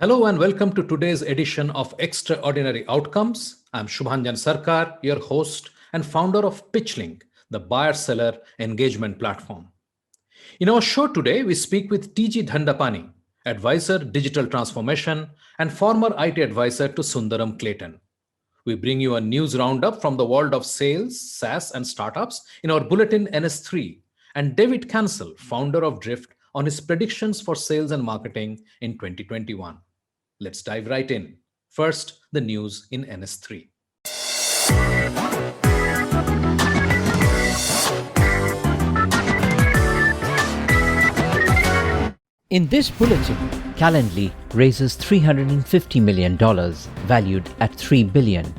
Hello and welcome to today's edition of Extraordinary Outcomes. I'm Shubhanjan Sarkar, your host and founder of PitchLink, the buyer-seller engagement platform. In our show today, we speak with TG Dhandapani, advisor digital transformation and former IT advisor to Sundaram Clayton. We bring you a news roundup from the world of sales, SaaS, and startups in our bulletin NS3, and David Cancel, founder of Drift, on his predictions for sales and marketing in 2021. Let's dive right in. First, the news in NS3. In this bulletin, Calendly raises $350 million, valued at $3 billion.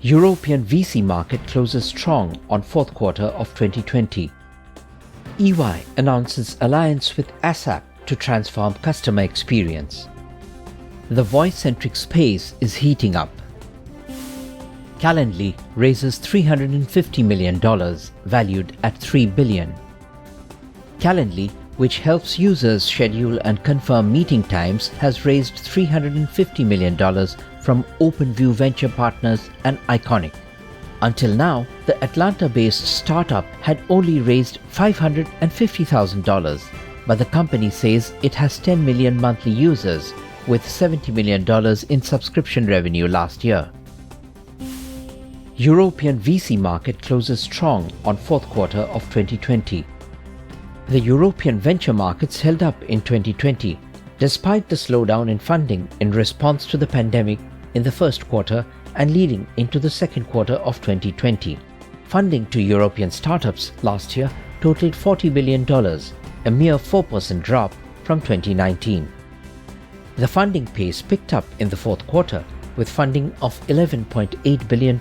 European VC market closes strong on fourth quarter of 2020. EY announces alliance with ASAP to transform customer experience. The voice-centric space is heating up. Calendly raises $350 million, valued at $3 billion. Calendly, which helps users schedule and confirm meeting times, has raised $350 million from OpenView Venture Partners and Iconic. Until now, the Atlanta-based startup had only raised $550,000, but the company says it has 10 million monthly users, with $70 million in subscription revenue last year. European VC market closes strong on fourth quarter of 2020. The European venture markets held up in 2020, despite the slowdown in funding in response to the pandemic in the first quarter and leading into the second quarter of 2020. Funding to European startups last year totaled $40 billion, a mere 4% drop from 2019. The funding pace picked up in the fourth quarter, with funding of $11.8 billion.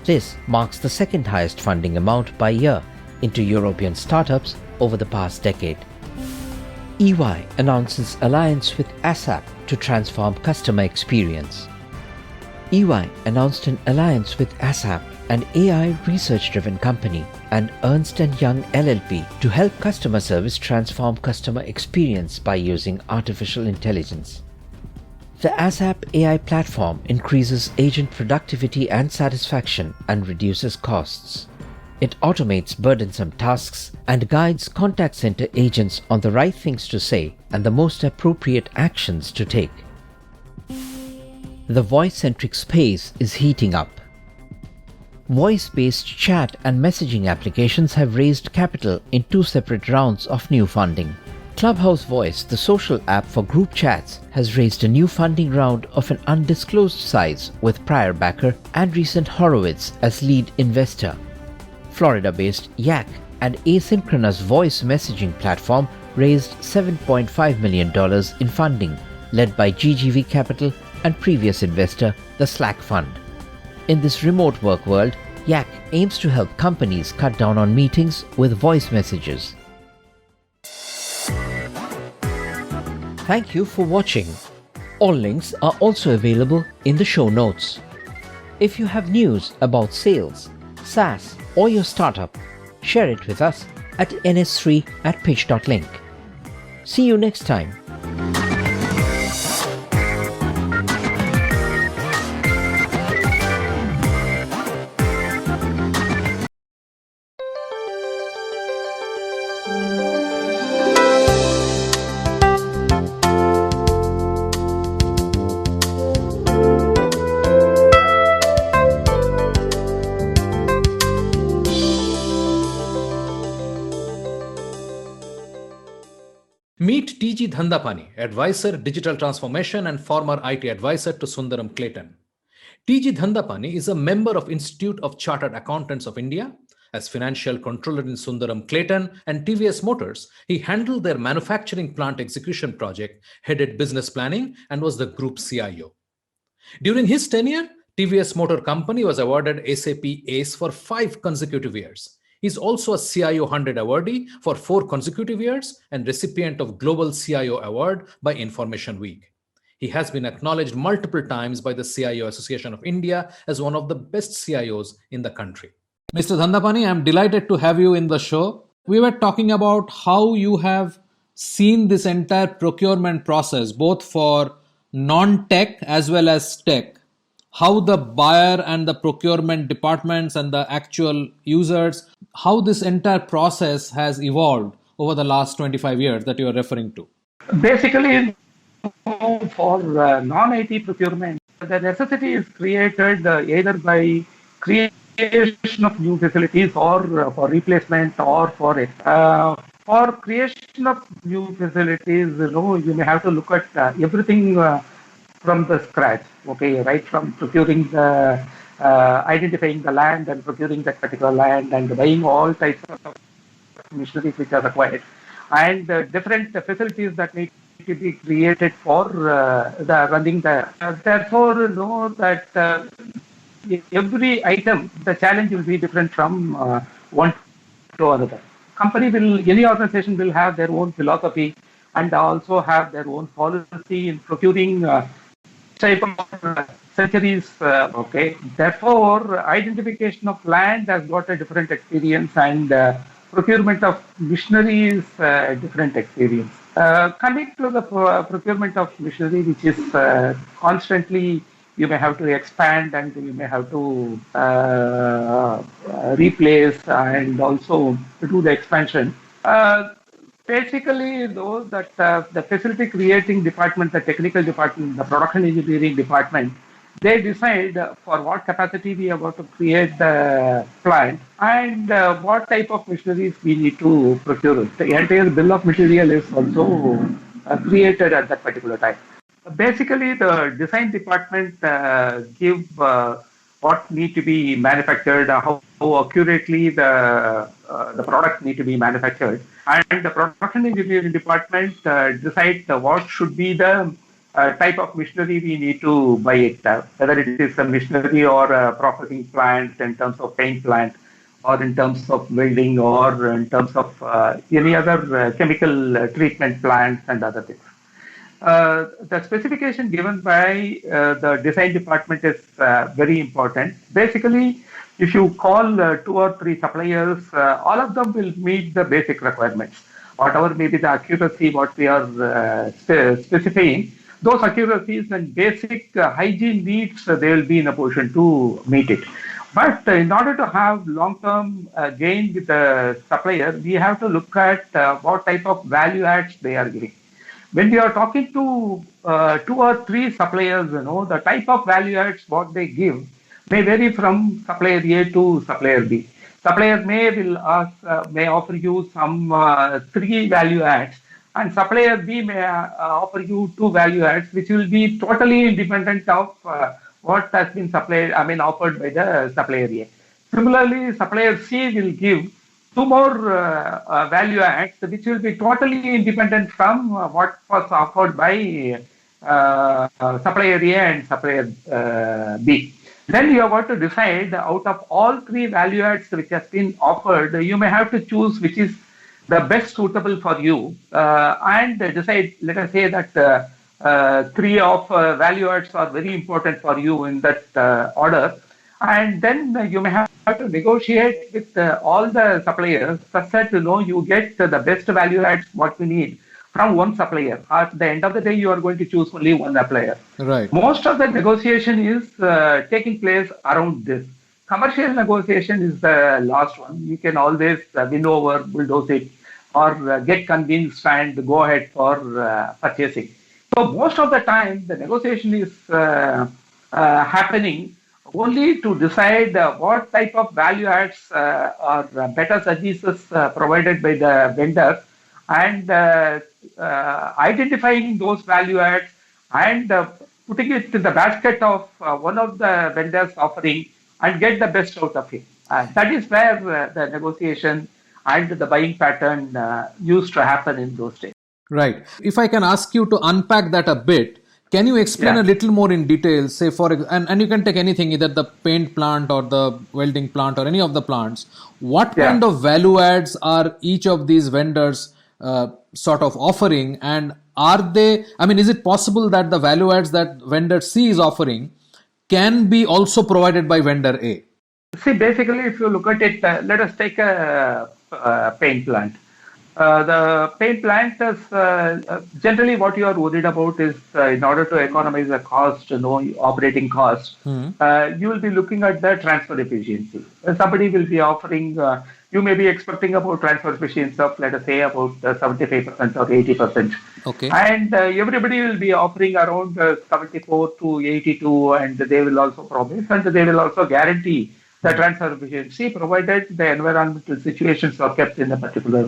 This marks the second highest funding amount by year into European startups over the past decade. EY announces alliance with ASAP to transform customer experience. EY announced an alliance with ASAP, an AI research-driven company, and Ernst & Young LLP to help customer service transform customer experience by using artificial intelligence. The ASAP AI platform increases agent productivity and satisfaction and reduces costs. It automates burdensome tasks and guides contact center agents on the right things to say and the most appropriate actions to take. The voice-centric space is heating up. Voice-based chat and messaging applications have raised capital in two separate rounds of new funding. Clubhouse Voice, the social app for group chats, has raised a new funding round of an undisclosed size with prior backer Andreessen Horowitz as lead investor. Florida-based Yak, an asynchronous voice messaging platform, raised $7.5 million in funding, led by GGV Capital and previous investor, the Slack Fund. In this remote work world, Yak aims to help companies cut down on meetings with voice messages. Thank you for watching. All links are also available in the show notes. If you have news about sales, SaaS, or your startup, share it with us at ns3@pitch.link. See you next time. Meet TG Dhandapani, advisor digital transformation and former IT advisor to Sundaram Clayton. TG Dhandapani is a member of Institute of Chartered Accountants of India. As financial controller in Sundaram Clayton and TVS Motors, he handled their manufacturing plant execution project, headed business planning, and was the group CIO. During his tenure, TVS Motor Company was awarded SAP ACE for 5 consecutive years. He's also a CIO 100 awardee for 4 consecutive years and recipient of Global CIO Award by Information Week. He has been acknowledged multiple times by the CIO Association of India as one of the best CIOs in the country. Mr. Dhandapani, I'm delighted to have you in the show. We were talking about how you have seen this entire procurement process, both for non-tech as well as tech, how the buyer and the procurement departments and the actual users, how this entire process has evolved over the last 25 years that you are referring to? Basically, for non-IT procurement, the necessity is created either by creation of new facilities or for replacement or for creation of new facilities. You may have to look at everything from the scratch. Okay, right from procuring the identifying the land and procuring that particular land and buying all types of machineries which are required, and different facilities that need to be created for the running the. Therefore, know that every item, the challenge will be different from one to another. Any organization will have their own philosophy and also have their own policy in procuring type of centuries. Okay, therefore, identification of land has got a different experience, and procurement of machinery is a different experience. Coming to the procurement of machinery, which is constantly, you may have to expand and you may have to replace and also do the expansion. Basically, though, that the facility creating department, the technical department, the production engineering department, they decide for what capacity we are going to create the plant and what type of machineries we need to procure. The entire bill of material is also created at that particular time. Basically, the design department give what need to be manufactured, how accurately the products need to be manufactured, and the production engineering department decide what should be the type of machinery we need to buy it, whether it is a machinery or a processing plant in terms of paint plant, or in terms of welding, or in terms of any other chemical treatment plants and other things. The specification given by the design department is very important. Basically, if you call 2 or 3 suppliers, all of them will meet the basic requirements. Whatever may be the accuracy, what we are specifying, those accuracies and basic hygiene needs, they will be in a position to meet it. But in order to have long-term gain with the supplier, we have to look at what type of value adds they are giving. When we are talking to 2 or 3 suppliers, the type of value adds what they give may vary from supplier A to supplier B. Supplier may offer you some 3 value adds, and supplier B may offer you 2 value adds, which will be totally independent of what has been offered by the supplier A. Similarly, supplier C will give 2 more value adds, which will be totally independent from what was offered by supplier A and supplier B. Then you have got to decide out of all 3 value adds which has been offered, you may have to choose which is the best suitable for you and decide. Let us say that 3 of value adds are very important for you in that order, and then you may have to negotiate with all the suppliers such that you get the best value adds what you need from one supplier. At the end of the day, you are going to choose only one supplier. Right. Most of the negotiation is taking place around this. Commercial negotiation is the last one. You can always win over, bulldoze it, or get convinced and go ahead for purchasing. So most of the time, the negotiation is happening only to decide what type of value adds or better services provided by the vendor, and identifying those value adds and putting it in the basket of one of the vendors offering and get the best out of it. That is where the negotiation and the buying pattern used to happen in those days. Right. If I can ask you to unpack that a bit, can you explain a little more in detail, say and you can take anything, either the paint plant or the welding plant or any of the plants, what kind of value adds are each of these vendors sort of offering, and is it possible that the value adds that vendor C is offering can be also provided by vendor A? See, basically, if you look at it, let us take a paint plant. The paint plant is generally what you are worried about is in order to economize the cost, operating cost, you will be looking at the transfer efficiency. Somebody will be offering, you may be expecting about transfer efficiency of, let us say, about 75% or 80%. Okay. And everybody will be offering around 74 to 82, and they will also promise and they will also guarantee the transfer efficiency provided the environmental situations are kept in a particular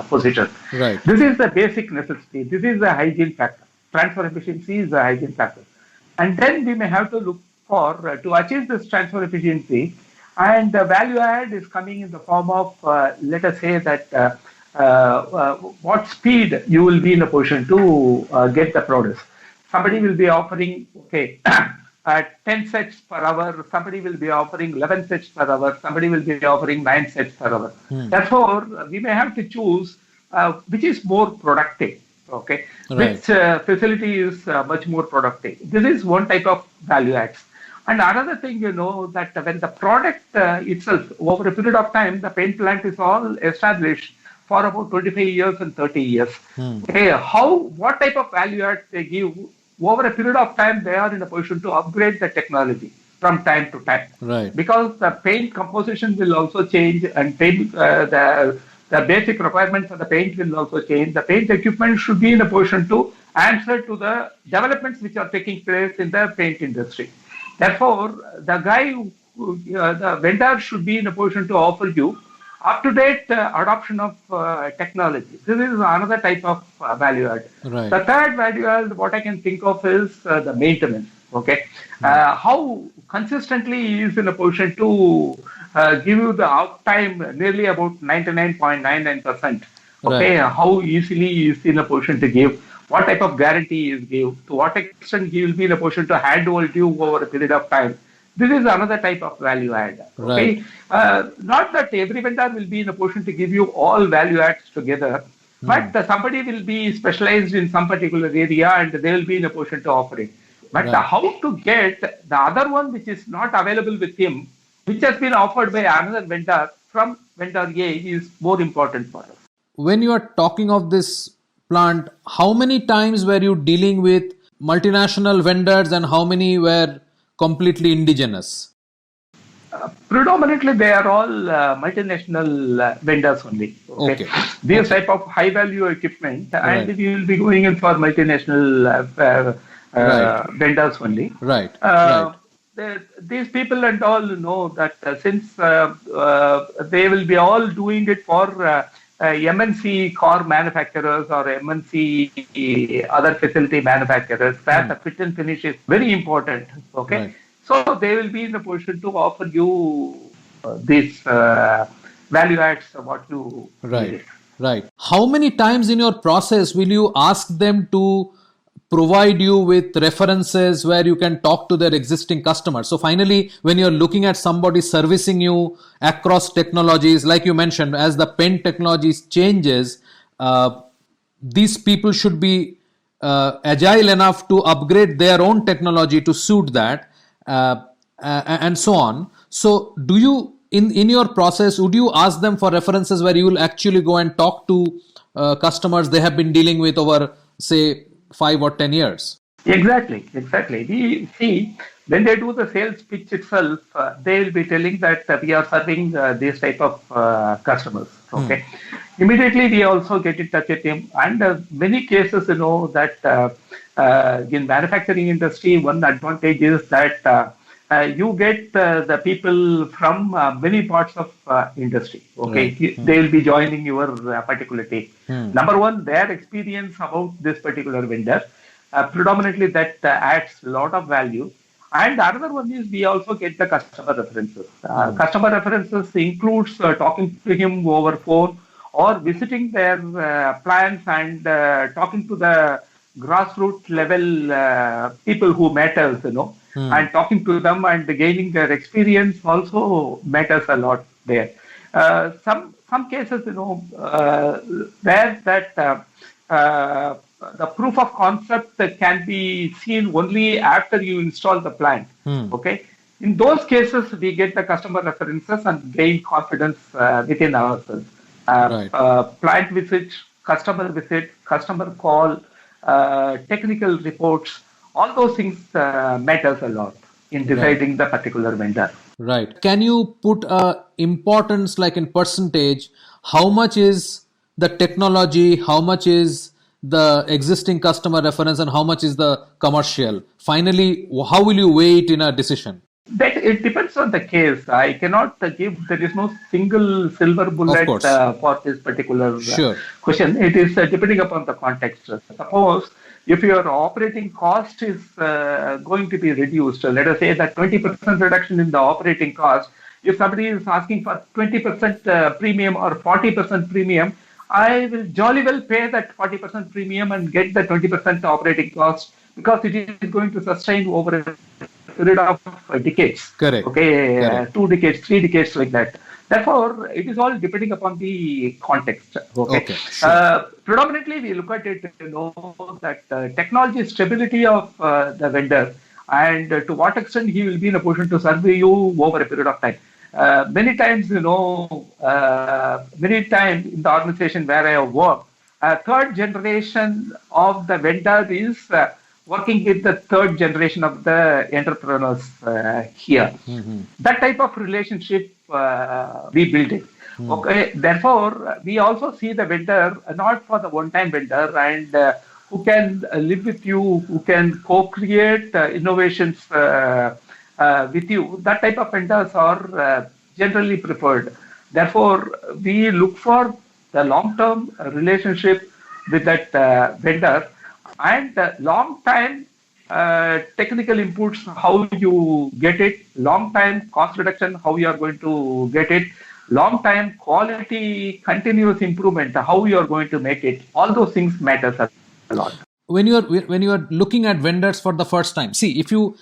position. Right. This is the basic necessity. This is the hygiene factor. Transfer efficiency is the hygiene factor. And then we may have to look for to achieve this transfer efficiency, and the value add is coming in the form of, let us say that what speed you will be in a position to get the produce. Somebody will be offering, okay, 10 sets per hour, somebody will be offering 11 sets per hour, somebody will be offering 9 sets per hour. Therefore, we may have to choose which is more productive, okay, Right. which facility is much more productive. This is one type of value adds. And another thing, that when the product itself, over a period of time, the paint plant is all established for about 25 years and 30 years. Okay, what type of value add they give, over a period of time, they are in a position to upgrade the technology from time to time. Right. Because the paint composition will also change, and paint, the basic requirements of the paint will also change. The paint equipment should be in a position to answer to the developments which are taking place in the paint industry. Therefore, the vendor should be in a position to offer you up-to-date adoption of technology. This is another type of value add. Right. The third value add, what I can think of is the maintenance. Okay, how consistently he is in a position to give you the uptime nearly about 99.99%. Okay, Right. how easily he is in a position to give, what type of guarantee he is give, to what extent he will be in a position to handhold you over a period of time. This is another type of value add. Okay, not that every vendor will be in a position to give you all value adds together, but somebody will be specialized in some particular area and they will be in a position to offer it. But Right. how to get the other one which is not available with him, which has been offered by another vendor from vendor A, is more important for us. When you are talking of this plant, how many times were you dealing with multinational vendors and how many were completely indigenous? Predominantly, they are all multinational vendors only. Okay. Okay. These type of high value equipment, Right. and we will be going in for multinational Right. vendors only. Right. Uh, Right. these people and all know that since they will be all doing it for MNC car manufacturers or MNC other facility manufacturers, where the fit and finish is very important. Okay. Right. So they will be in a position to offer you these value adds what you Right. needed. Right. How many times in your process will you ask them to provide you with references where you can talk to their existing customers? So finally, when you're looking at somebody servicing you across technologies, like you mentioned, as the pen technologies changes, these people should be agile enough to upgrade their own technology to suit that, and so on. So do you, in your process, would you ask them for references where you will actually go and talk to customers they have been dealing with over, say, 5 or 10 years? Exactly. We see when they do the sales pitch itself, they will be telling that we are serving this type of customers. Okay. Immediately we also get in touch with him, and many cases, that in manufacturing industry, one advantage is that you get the people from many parts of industry. Okay, Right. they will be joining your particular team. Hmm. Number one, their experience about this particular vendor, predominantly that adds a lot of value. And another one is we also get the customer references. Customer references includes talking to him over phone or visiting their plants and talking to the grassroots level people who matters, and talking to them and gaining their experience also matters a lot there. Some cases, where that the proof of concept can be seen only after you install the plant. Okay. In those cases, we get the customer references and gain confidence within ourselves. Right. Plant visit, customer call, technical reports, all those things matters a lot in Right. deciding the particular vendor. Right. Can you put a importance like in percentage? How much is the technology? How much is the existing customer reference, and how much is the commercial? Finally, how will you weigh it in a decision? That it depends on the case. I cannot give. There is no single silver Of bullet course. for this particular Sure. question. It is depending upon the context. Suppose if your operating cost is going to be reduced, let us say that 20% reduction in the operating cost. If somebody is asking for 20% premium or 40% premium, I will jolly well pay that 40% premium and get the 20% operating cost because it is going to sustain over a period of decades. Correct. Okay, Correct. 2 decades, 3 decades, like that. Therefore, it is all depending upon the context. Okay, Okay. Sure. predominantly we look at it, that technology stability of the vendor and to what extent he will be in a position to serve you over a period of time. Many times, many times in the organization where I have worked, third generation of the vendor is working with the third generation of the entrepreneurs here. That type of relationship we build it. Okay, therefore we also see the vendor not for the one-time vendor and who can live with you, who can co-create innovations with you. That type of vendors are generally preferred. Therefore, we look for the long-term relationship with that vendor and long time technical inputs, how you get it, long time cost reduction, how you are going to get it, long time quality continuous improvement, how you are going to make it. All those things matters a lot. When you are looking at vendors for the first time, see, if you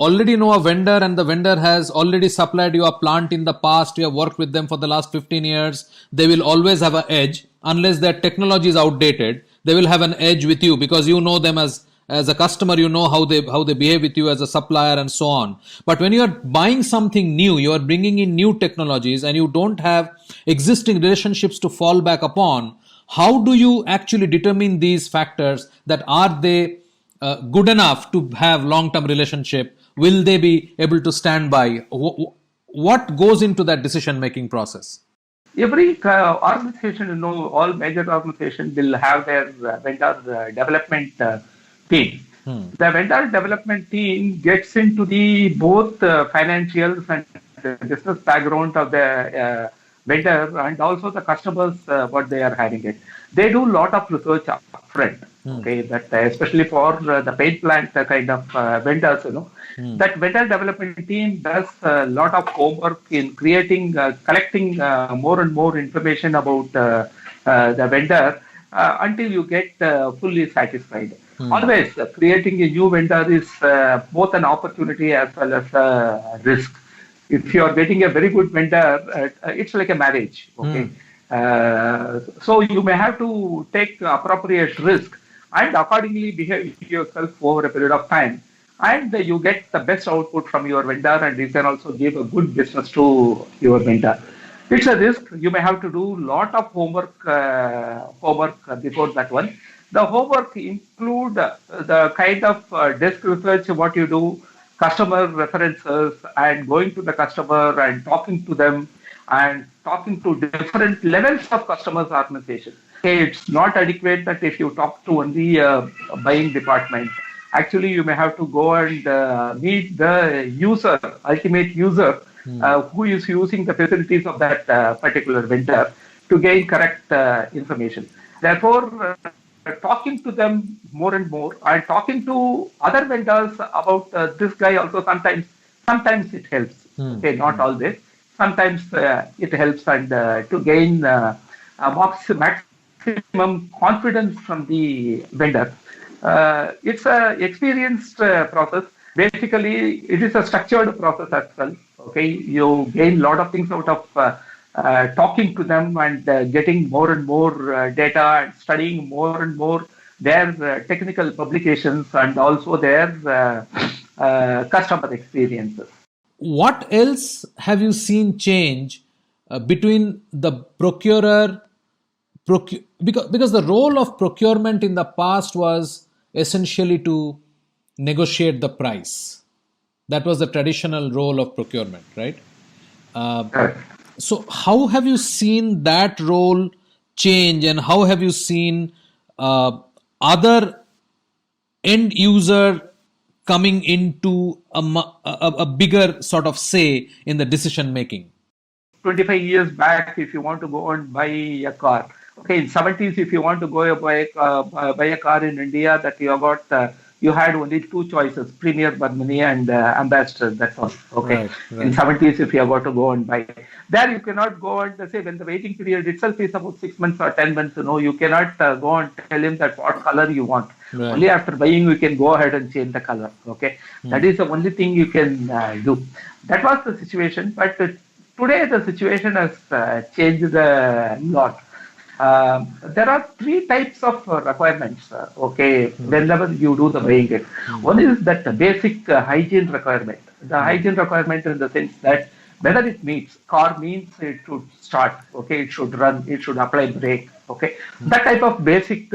already know a vendor and the vendor has already supplied you a plant in the past, you have worked with them for the last 15 years, they will always have an edge. Unless their technology is outdated, they will have an edge with you because you know them as a customer, you know how they behave with you as a supplier and so on. But when you are buying something new, you are bringing in new technologies and you don't have existing relationships to fall back upon, how do you actually determine these factors, that are they good enough to have long-term relationship? Will they be able to stand by? What goes into that decision-making process? Every organization, all major organizations will have their vendor development team. The vendor development team gets into the both financials and the business background of the vendor and also the customers what they are having it. They do a lot of research upfront. Okay, that especially for the paid plant kind of vendors, that vendor development team does a lot of homework in creating, collecting more and more information about the vendor until you get fully satisfied. Always creating a new vendor is both an opportunity as well as a risk. If you are getting a very good vendor, it's like a marriage. Okay, so you may have to take appropriate risk and accordingly behave yourself over a period of time, and you get the best output from your vendor, and you can also give a good business to your vendor. It's a risk. You may have to do a lot of homework before that one. The homework include the kind of desk research, what you do, customer references, and going to the customer and talking to them and talking to different levels of customers organization. Okay, it's not adequate that if you talk to only buying department. Actually, you may have to go and meet the user, ultimate user, who is using the facilities of that particular vendor to gain correct information. Therefore, talking to them more and more and talking to other vendors about this guy also sometimes it helps. Okay, not always. Sometimes it helps and to gain maximum confidence from the vendor. It's a experienced process. Basically, it is a structured process as well. Okay, you gain a lot of things out of talking to them and getting more and more data and studying more and more their technical publications and also their customer experiences. What else have you seen change between the procurer because the role of procurement in the past was essentially to negotiate the price. That was the traditional role of procurement, right? Correct. So how have you seen that role change, and how have you seen other end user coming into a bigger sort of say in the decision making? 25 years back, if you want to go and buy a car, okay, in 70s, if you want to go buy a car in India, that you had only two choices: Premier, Burmini, and Ambassador. That's all. Okay, Right. in 70s, if you are going to go and buy, there you cannot go and say when the waiting period itself is about 6 months or 10 months. You cannot go and tell him that what color you want. Right. Only after buying you can go ahead and change the color. Okay, that is the only thing you can do. That was the situation, but today the situation has changed a lot. There are three types of requirements. Whenever you do the buying it, one is that the basic hygiene requirement. The hygiene requirement in the sense that whether it meets car means it should start. Okay, it should run. It should apply brake. Okay, that type of basic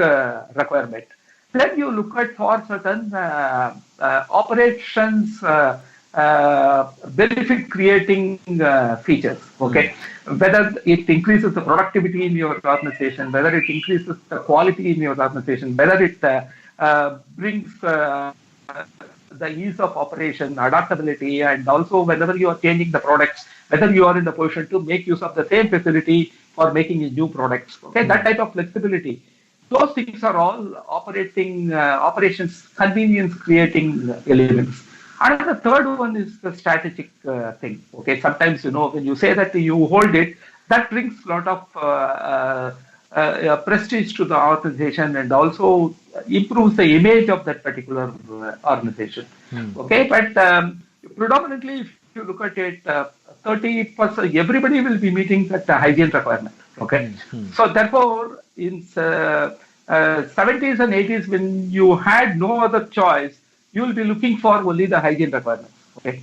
requirement. Then you look at for certain operations. Benefit creating features, okay, whether it increases the productivity in your organization, whether it increases the quality in your organization, whether it brings the ease of operation, adaptability, and also whenever you are changing the products, whether you are in the position to make use of the same facility for making new products, okay, that type of flexibility. Those things are all operations convenience creating elements. And the third one is the strategic thing. Okay, sometimes when you say that you hold it, that brings a lot of prestige to the organization and also improves the image of that particular organization. Okay, but predominantly, if you look at it, 30% everybody will be meeting that hygiene requirement. Okay, so therefore in 70s and 80s, when you had no other choice, you will be looking for only the hygiene requirements. Okay,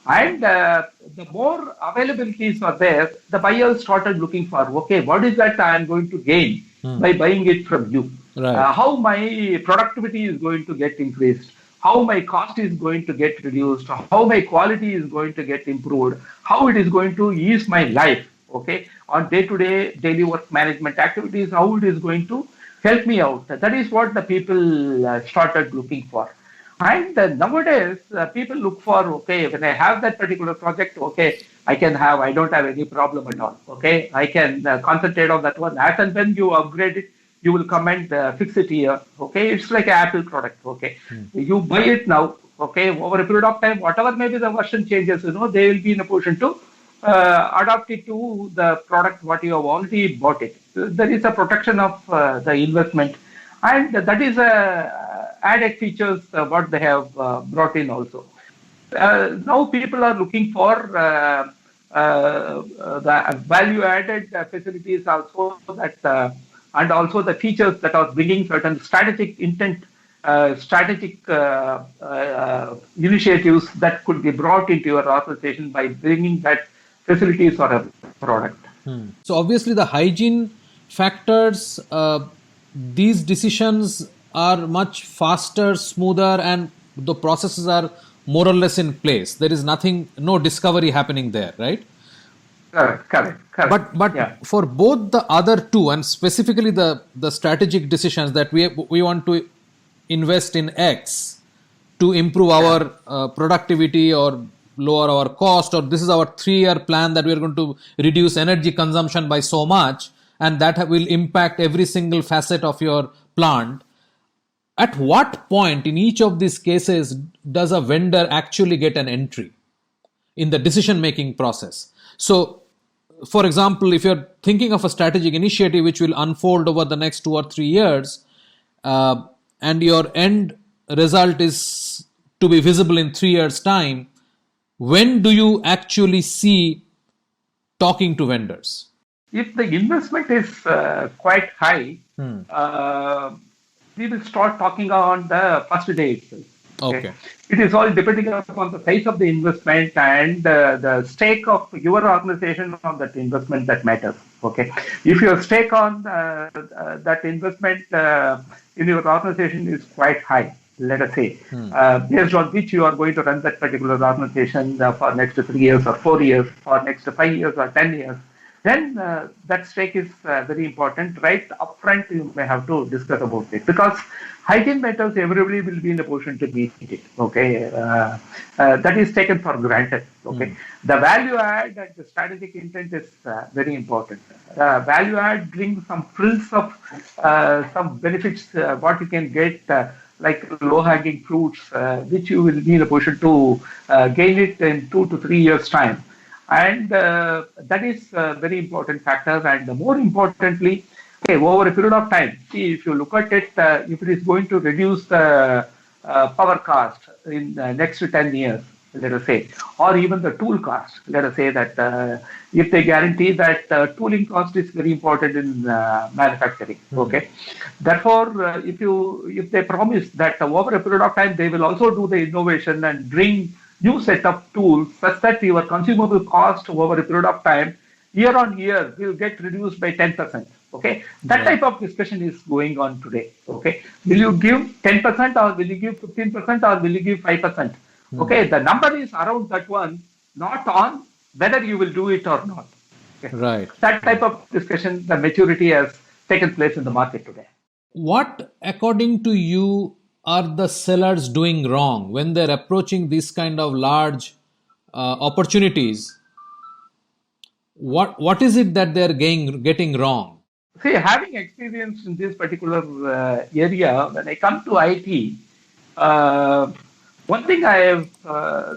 and the more availabilities are there, the buyers started looking for, okay, what is that I am going to gain by buying it from you? Right. How my productivity is going to get increased? How my cost is going to get reduced? How my quality is going to get improved? How it is going to ease my life? Okay, on day-to-day daily work management activities, how it is going to help me out? That is what the people started looking for. And nowadays, people look for, okay, when I have that particular project, okay, I don't have any problem at all. Okay, I can concentrate on that one. As and when you upgrade it, you will come and fix it here. Okay, it's like an Apple product. Okay, you buy it now. Okay, over a period of time, whatever maybe the version changes, they will be in a position to adapt it to the product what you have already bought it. There is a protection of the investment, and that is added features what they have brought in also. Now people are looking for the value-added facilities also that, and also the features that are bringing certain strategic intent, strategic initiatives that could be brought into your organization by bringing that facilities or a product. So obviously the hygiene factors, these decisions are much faster, smoother, and the processes are more or less in place. There is no discovery happening there, right? Correct. But yeah. For both the other two, and specifically the strategic decisions that we want to invest in X to improve our productivity or lower our cost, or this is our 3-year plan that we are going to reduce energy consumption by so much, and that will impact every single facet of your plant. At what point in each of these cases does a vendor actually get an entry in the decision-making process? So, for example, if you're thinking of a strategic initiative which will unfold over the next 2 or 3 years, and your end result is to be visible in 3 years' time, when do you actually see talking to vendors? If the investment is quite high, we will start talking on the first day itself. Okay. It is all depending upon the size of the investment and the stake of your organization on that investment that matters. Okay, if your stake on that investment in your organization is quite high, let us say, based on which you are going to run that particular organization for next 3 years or 4 years, or next 5 years or 10 years, then that stake is very important. Right upfront, you may have to discuss about it, because hygiene matters, everybody will be in a position to meet it. Okay, that is taken for granted. Okay, the value add and the strategic intent is very important. Value add brings some frills of some benefits, what you can get. Like low-hanging fruits, which you will be in a position to gain it in 2 to 3 years' time. And that is a very important factor. And more importantly, okay, over a period of time, see, if you look at it, if it is going to reduce the power cost in the next 10 years, let us say, or even the tool cost, let us say that if they guarantee that tooling cost is very important in manufacturing, okay. Therefore, if they promise that over a period of time they will also do the innovation and bring new set of tools such that your consumable cost over a period of time, year on year, will get reduced by 10%. Okay, that type of discussion is going on today. Okay, will you give 10% or will you give 15% or will you give 5%? Okay, the number is around that one, not on whether you will do it or not. Okay. Right. That type of discussion, the maturity has taken place in the market today. What, according to you, are the sellers doing wrong when they're approaching these kind of large opportunities? What is it that they're getting wrong? See, having experience in this particular area, when I come to IT, one thing I have,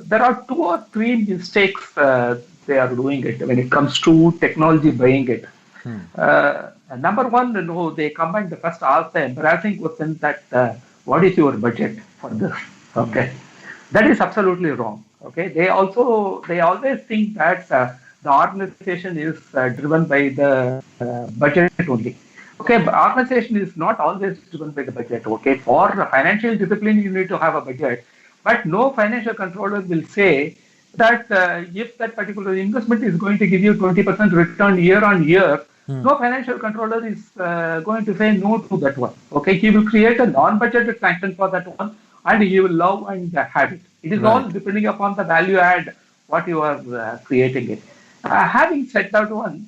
there are 2 or 3 mistakes they are doing it when it comes to technology buying it. Number one, they come and first ask the embarrassing question that what is your budget for this? Okay, that is absolutely wrong. Okay, they always think that the organization is driven by the budget only. Okay, but organization is not always driven by the budget. Okay, for financial discipline, you need to have a budget, but no financial controller will say that if that particular investment is going to give you 20% return year on year, no financial controller is going to say no to that one. Okay, he will create a non-budgeted sanction for that one, and he will love and have it. It is all depending upon the value add what you are creating it. Having said that one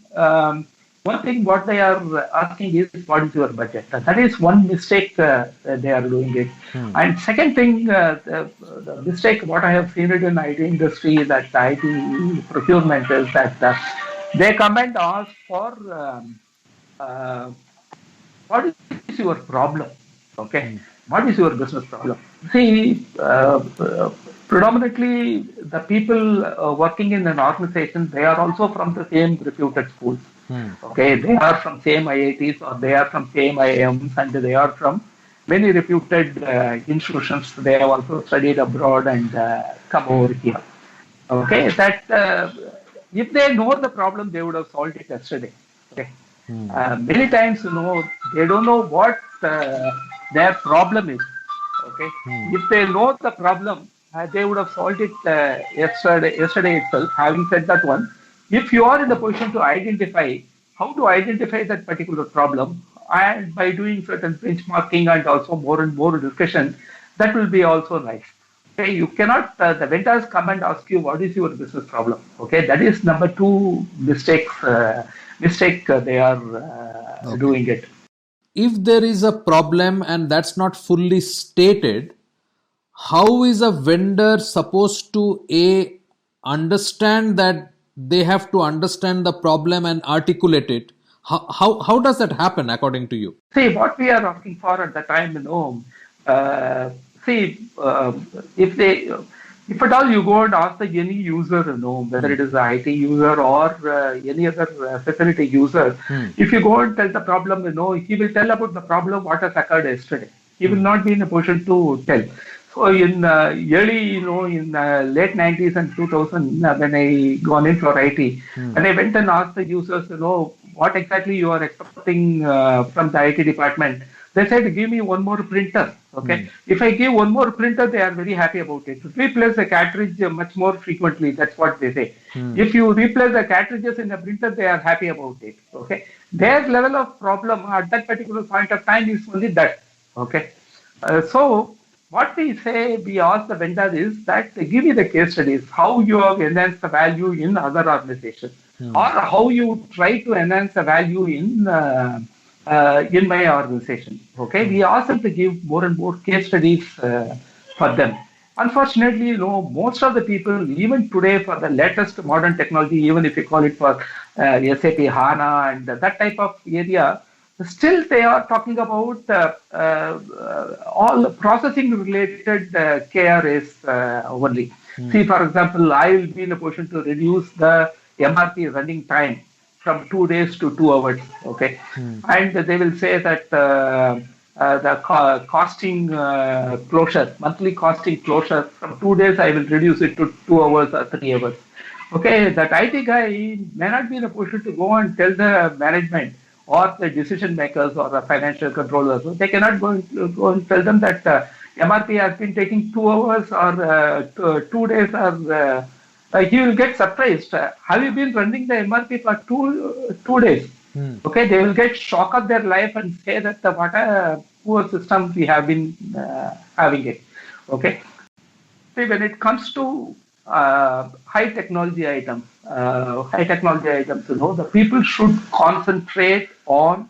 thing what they are asking is what is your budget? That is one mistake they are doing it. And second thing, the mistake what I have seen it in IT industry, that IT procurement, is that they come and ask for what is your problem? Okay, what is your business problem? See, predominantly the people working in an organization, they are also from the same reputed schools. Okay, they are from same IITs or they are from same IIMs, and they are from many reputed institutions. They have also studied abroad and come over here. Okay, that if they know the problem, they would have solved it yesterday. Okay, many times they don't know what their problem is. Okay, if they know the problem, they would have solved it yesterday itself. Having said that one, if you are in the position to identify how to identify that particular problem, and by doing certain benchmarking and also more and more discussion, that will be also nice. Okay, you cannot, the vendors come and ask you what is your business problem. Okay, that is number 2 mistake they are doing it. If there is a problem and that's not fully stated, how is a vendor supposed to understand that they have to understand the problem and articulate it? How does that happen according to you? See, what we are asking for at the time, if at all you go and ask any user, whether it is an IT user or any other facility user, if you go and tell the problem, he will tell about the problem what has occurred yesterday. He will not be in a position to tell. So in early, in late 90s and 2000, when I gone in for IT, and I went and asked the users, what exactly you are expecting from the IT department. They said, give me one more printer. Okay. If I give one more printer, they are very happy about it. Replace the cartridge much more frequently. That's what they say. If you replace the cartridges in the printer, they are happy about it. Okay. Their level of problem at that particular point of time is only that. Okay. So what we say, we ask the vendor is that give me the case studies, how you have enhanced the value in other organizations, or how you try to enhance the value in my organization. Okay, we ask them to give more and more case studies for them. Unfortunately, most of the people, even today, for the latest modern technology, even if you call it for SAP HANA and that type of area, still they are talking about all processing related KRAs only. See, for example, I will be in a position to reduce the MRP running time from 2 days to 2 hours. Okay, and they will say that the costing closure, monthly costing closure, from 2 days I will reduce it to 2 hours or 3 hours. Okay, that IT guy may not be in a position to go and tell the management or the decision makers or the financial controllers. So they cannot go and tell them that MRP has been taking 2 hours or 2 days, or he will get surprised. Have you been running the MRP for two days? Okay, they will get shock of their life and say that what a poor system we have been having it. Okay, see, when it comes to high technology items, the people should concentrate on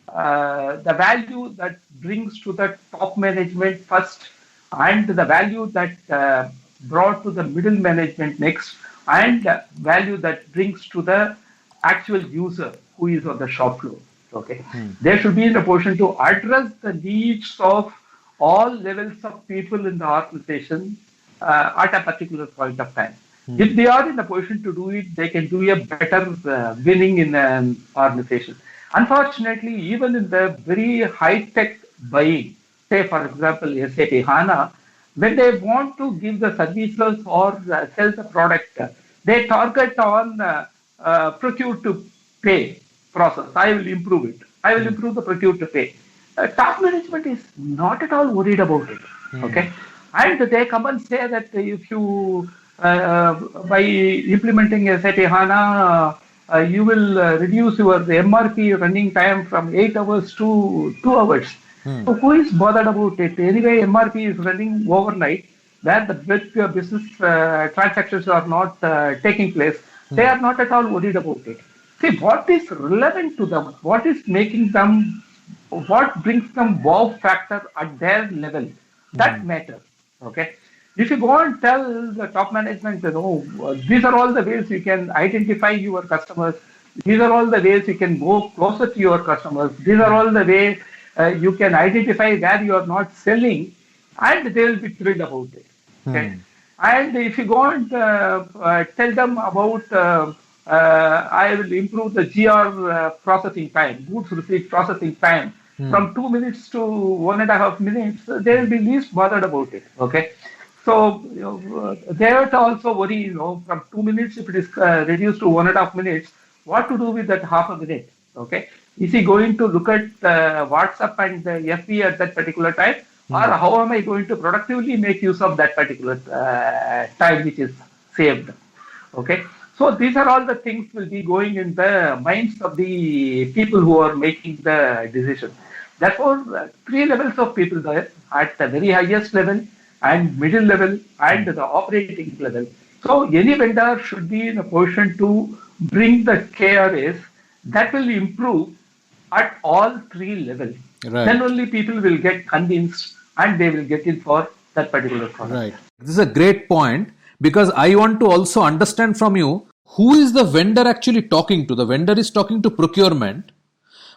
the value that brings to the top management first, and the value that brought to the middle management next, and value that brings to the actual user who is on the shop floor. Okay, they should be in a position to address the needs of all levels of people in the organization at a particular point of time. If they are in a position to do it, they can do a better winning in an organization. Unfortunately, even in the very high-tech buying, say for example SAP HANA, when they want to give the services or sell the product, they target on procure to pay process. I will improve it. I will improve the procure to pay. Top management is not at all worried about it. Okay, and they come and say that if you by implementing SAP HANA, you will reduce your MRP running time from 8 hours to 2 hours. So who is bothered about it? Anyway, MRP is running overnight, where the big business transactions are not taking place. They are not at all worried about it. See, what is relevant to them, what is making them, what brings them wow factor at their level, that matters. Okay. If you go and tell the top management, these are all the ways you can identify your customers, these are all the ways you can go closer to your customers, these are all the ways you can identify where you are not selling, and they will be thrilled about it. Okay. And if you go and tell them about I will improve the GR processing time, goods receipt processing time, from 2 minutes to 1.5 minutes, they will be least bothered about it. Okay. So they have to also worry, from 2 minutes, if it is reduced to 1.5 minutes, what to do with that half a minute? Okay. Is he going to look at WhatsApp and FB at that particular time? Or how am I going to productively make use of that particular time which is saved? Okay. So these are all the things will be going in the minds of the people who are making the decision. Therefore, 3 levels of people there, at the very highest level, and middle level, and the operating level. So any vendor should be in a position to bring the KRAs that will improve at all 3 levels. Right. Then only people will get convinced and they will get in for that particular product. Right. This is a great point, because I want to also understand from you, who is the vendor actually talking to? The vendor is talking to procurement,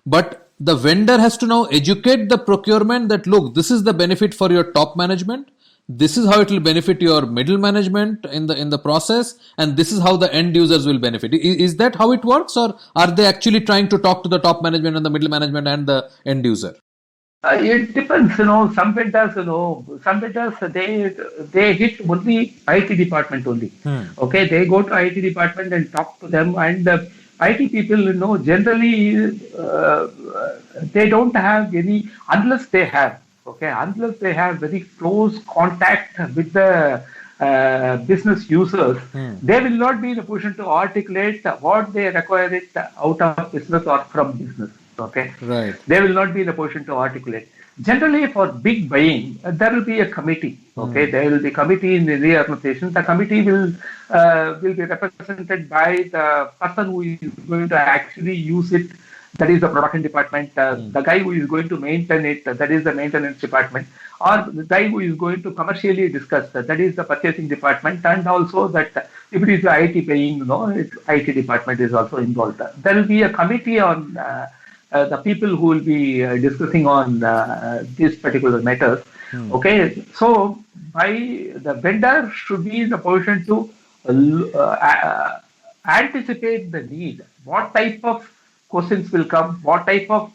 but the vendor has to now educate the procurement that, look, this is the benefit for your top management, this is how it will benefit your middle management in the process, and this is how the end users will benefit. Is that how it works, or are they actually trying to talk to the top management and the middle management and the end user? It depends, some vendors, they hit only IT department only. Okay, they go to IT department and talk to them, and IT people, generally they don't have any, unless they have, okay, unless they have very close contact with the business users, they will not be in a position to articulate what they require it out of business or from business. Okay, Right. they will not be in a position to articulate. Generally, for big buying, there will be a committee. Okay, there will be committee in the organization. The committee will be represented by the person who is going to actually use it. That is the production department. The guy who is going to maintain it. That is the maintenance department. Or the guy who is going to commercially discuss that. That is the purchasing department. And also that if it is the IT paying, IT department is also involved. There will be a committee on. The people who will be discussing on these particular matters. Okay, so the vendor should be in a position to anticipate the need. What type of questions will come? What type of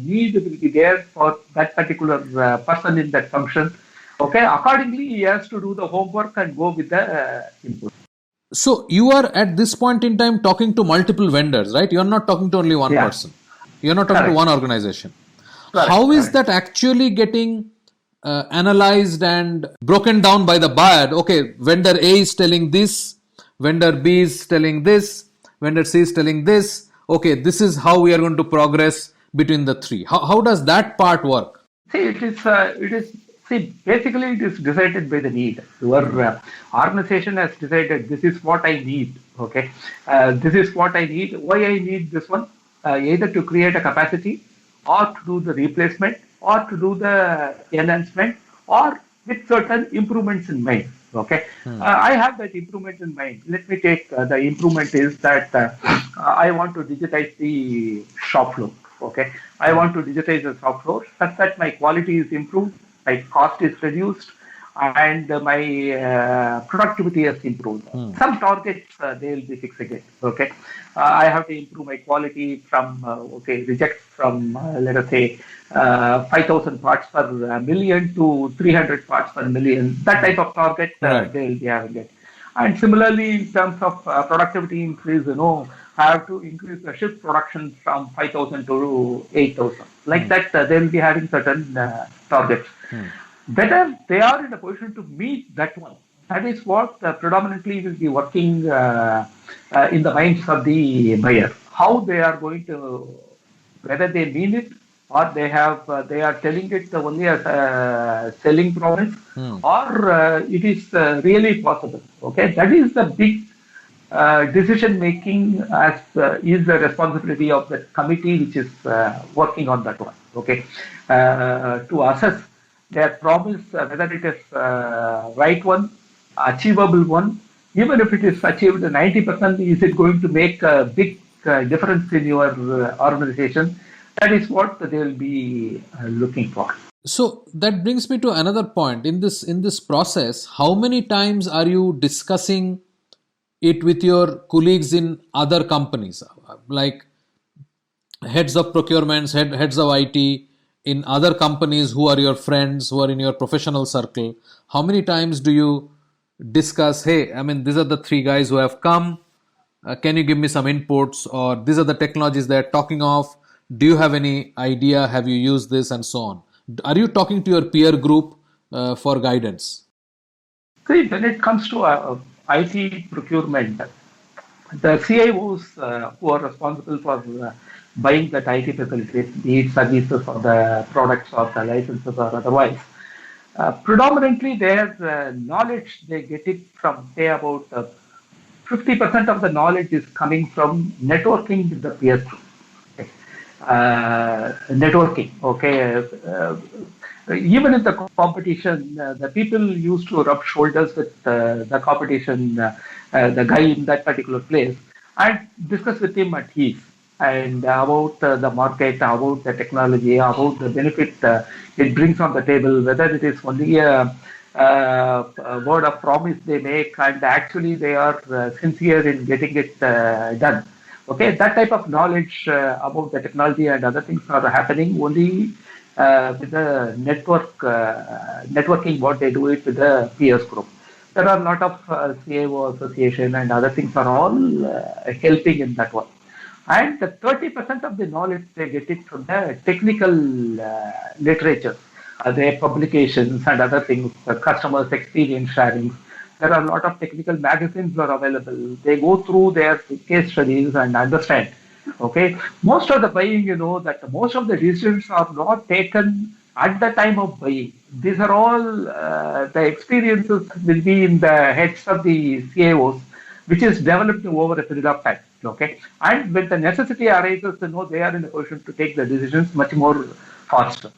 need will be there for that particular person in that function? Okay, accordingly, he has to do the homework and go with the input. So you are at this point in time talking to multiple vendors, right? You are not talking to only one person. You're not talking to one organization. Correct. How is that actually getting analyzed and broken down by the buyer? Okay, vendor A is telling this, vendor B is telling this, vendor C is telling this. Okay, this is how we are going to progress between the three. How does that part work? See, basically it is decided by the need. Your organization has decided this is what I need. Okay, this is what I need. Why I need this one? Either to create a capacity or to do the replacement or to do the enhancement or with certain improvements in mind. Okay, I have that improvement in mind. Let me take the improvement is that I want to digitize the shop floor. Okay, I want to digitize the shop floor such that my quality is improved, my cost is reduced, and my productivity has improved. Some targets they will be fixed again. Okay, I have to improve my quality from reject from let us say 5,000 parts per million to 300 parts per million. That type of target they will be having it. And similarly, in terms of productivity increase, I have to increase the shift production from 5,000 to 8,000. Like that, they will be having certain targets. Whether they are in a position to meet that one, that is what predominantly will be working in the minds of the buyer. How they are going to, whether they mean it or they are telling it only as a selling promise, or it is really possible. Okay, that is the big decision making as is the responsibility of the committee which is working on that one. Okay, to assess their promise, whether it is right one, achievable one. Even if it is achieved 90%, is it going to make a big difference in your organization? That is what they will be looking for. So that brings me to another point. In this process, how many times are you discussing it with your colleagues in other companies, like heads of procurements, heads of IT in other companies who are your friends, who are in your professional circle? How many times do you discuss, hey, these are the three guys who have come, can you give me some inputs, or these are the technologies they're talking of, do you have any idea, have you used this, and so on? Are you talking to your peer group for guidance? See, when it comes to IT procurement, the CIOs who are responsible for buying that IT facilities, be it services or the products or the licenses or otherwise, predominantly their knowledge, they get it from, say, about 50% of the knowledge is coming from networking with the peer group. Okay. Networking, okay. Even in the competition, the people used to rub shoulders with the competition, the guy in that particular place, and discuss with him at ease and about the market, about the technology, about the benefit it brings on the table, whether it is only a word of promise they make and actually they are sincere in getting it done. Okay, that type of knowledge about the technology and other things are happening only with the networking, what they do it with the peers group. There are a lot of CIO association and other things are all helping in that one. And the 30% of the knowledge they get it from the technical literature, their publications and other things, the customers' experience sharing. There are a lot of technical magazines that are available. They go through their case studies and understand. Okay, most of the buying, that most of the decisions are not taken at the time of buying. These are all the experiences will be in the heads of the CIOs, which is developed over a period of time. Okay, and when the necessity arises, they are in a position to take the decisions much more faster.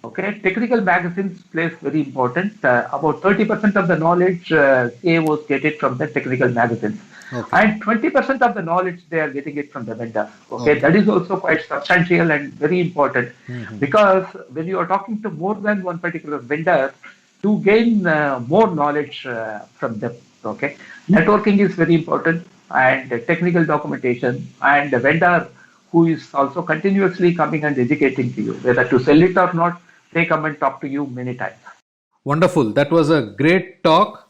Okay, technical magazines plays very important. About 30% of the knowledge CAOs get it from the technical magazines. Okay. And 20% of the knowledge they are getting it from the vendors. Okay, that is also quite substantial and very important because when you are talking to more than one particular vendor, to gain more knowledge from them. Okay, networking is very important and technical documentation and the vendor who is also continuously coming and educating to you, whether to sell it or not, they come and talk to you many times. Wonderful. That was a great talk.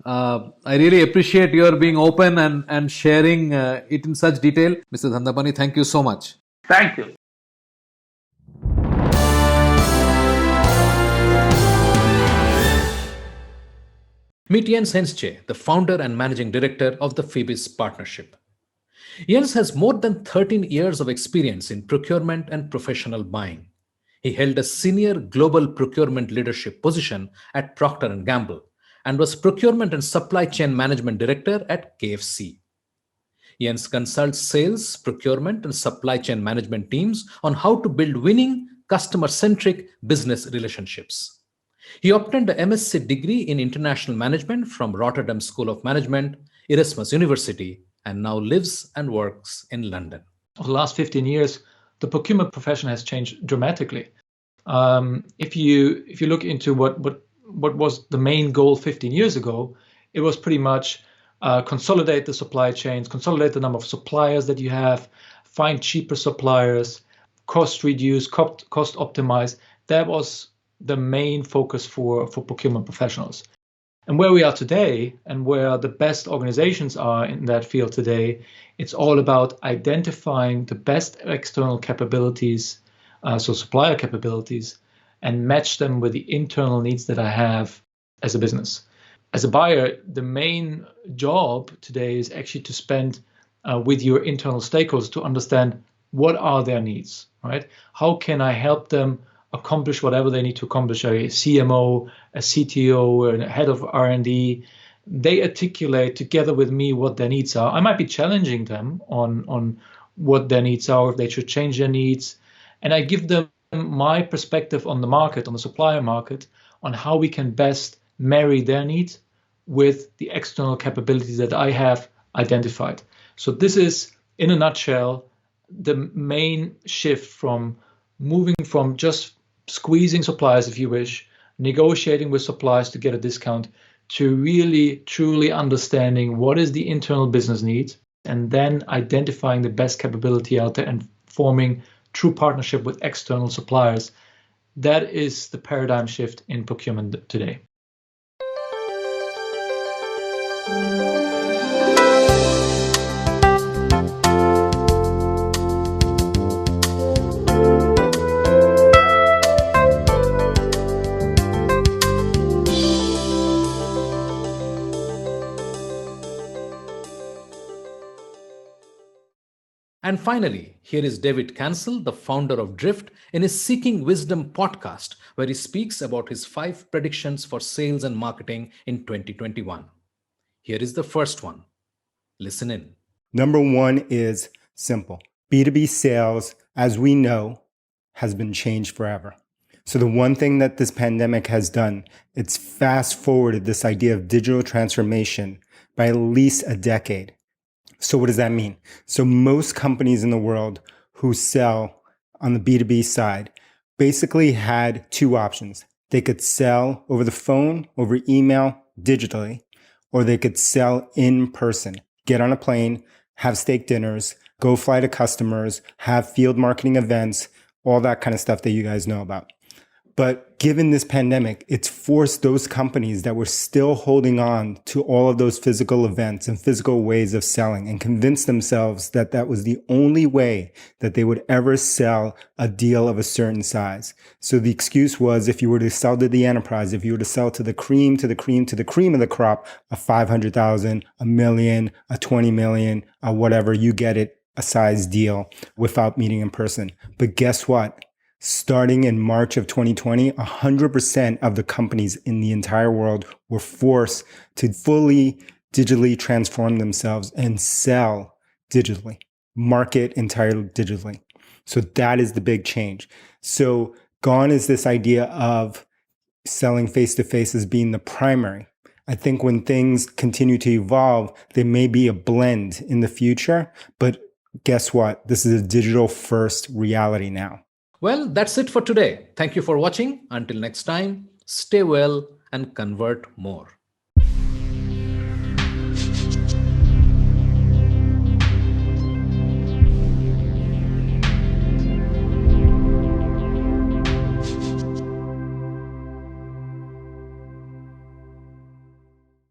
I really appreciate your being open and sharing it in such detail. Mr. Dhandapani, thank you so much. Thank you. Meet Jens Hensche, the founder and managing director of the Phoebus Partnership. Jens has more than 13 years of experience in procurement and professional buying. He held a senior global procurement leadership position at Procter & Gamble and was procurement and supply chain management director at KFC. Jens consults sales, procurement, and supply chain management teams on how to build winning, customer-centric business relationships. He obtained a MSc degree in international management from Rotterdam School of Management, Erasmus University, and now lives and works in London. Over the last 15 years, the procurement profession has changed dramatically. If you look into what was the main goal 15 years ago, it was pretty much consolidate the supply chains, consolidate the number of suppliers that you have, find cheaper suppliers, cost reduce, cost optimize. That was the main focus for procurement professionals. And where we are today and where the best organizations are in that field today, it's all about identifying the best external capabilities, so supplier capabilities, and match them with the internal needs that I have as a business. As a buyer, the main job today is actually to spend with your internal stakeholders to understand what are their needs, right? How can I help them accomplish whatever they need to accomplish? A CMO, a CTO, a head of R&D, they articulate together with me what their needs are. I might be challenging them on what their needs are, if they should change their needs. And I give them my perspective on the market, on the supplier market, on how we can best marry their needs with the external capabilities that I have identified. So this is, in a nutshell, the main shift from moving from just squeezing suppliers, if you wish, negotiating with suppliers to get a discount, to really, truly understanding what is the internal business need, and then identifying the best capability out there and forming true partnership with external suppliers. That is the paradigm shift in procurement today. And finally, here is David Cancel, the founder of Drift, in his Seeking Wisdom podcast, where he speaks about his 5 predictions for sales and marketing in 2021. Here is the first one. Listen in. Number 1 is simple. B2B sales, as we know, has been changed forever. So the one thing that this pandemic has done, it's fast forwarded this idea of digital transformation by at least a decade. So what does that mean? So most companies in the world who sell on the B2B side basically had 2 options. They could sell over the phone, over email, digitally, or they could sell in person, get on a plane, have steak dinners, go fly to customers, have field marketing events, all that kind of stuff that you guys know about. But But given this pandemic, it's forced those companies that were still holding on to all of those physical events and physical ways of selling and convinced themselves that that was the only way that they would ever sell a deal of a certain size. So the excuse was, if you were to sell to the enterprise, if you were to sell to the cream, to the cream, to the cream of the crop, a 500,000, a million, a 20 million, whatever, you get it, a size deal without meeting in person. But guess what? Starting in March of 2020, 100% of the companies in the entire world were forced to fully digitally transform themselves and sell digitally, market entirely digitally. So that is the big change. So gone is this idea of selling face-to-face as being the primary. I think when things continue to evolve, there may be a blend in the future, but guess what? This is a digital-first reality now. Well, that's it for today. Thank you for watching. Until next time, stay well and convert more.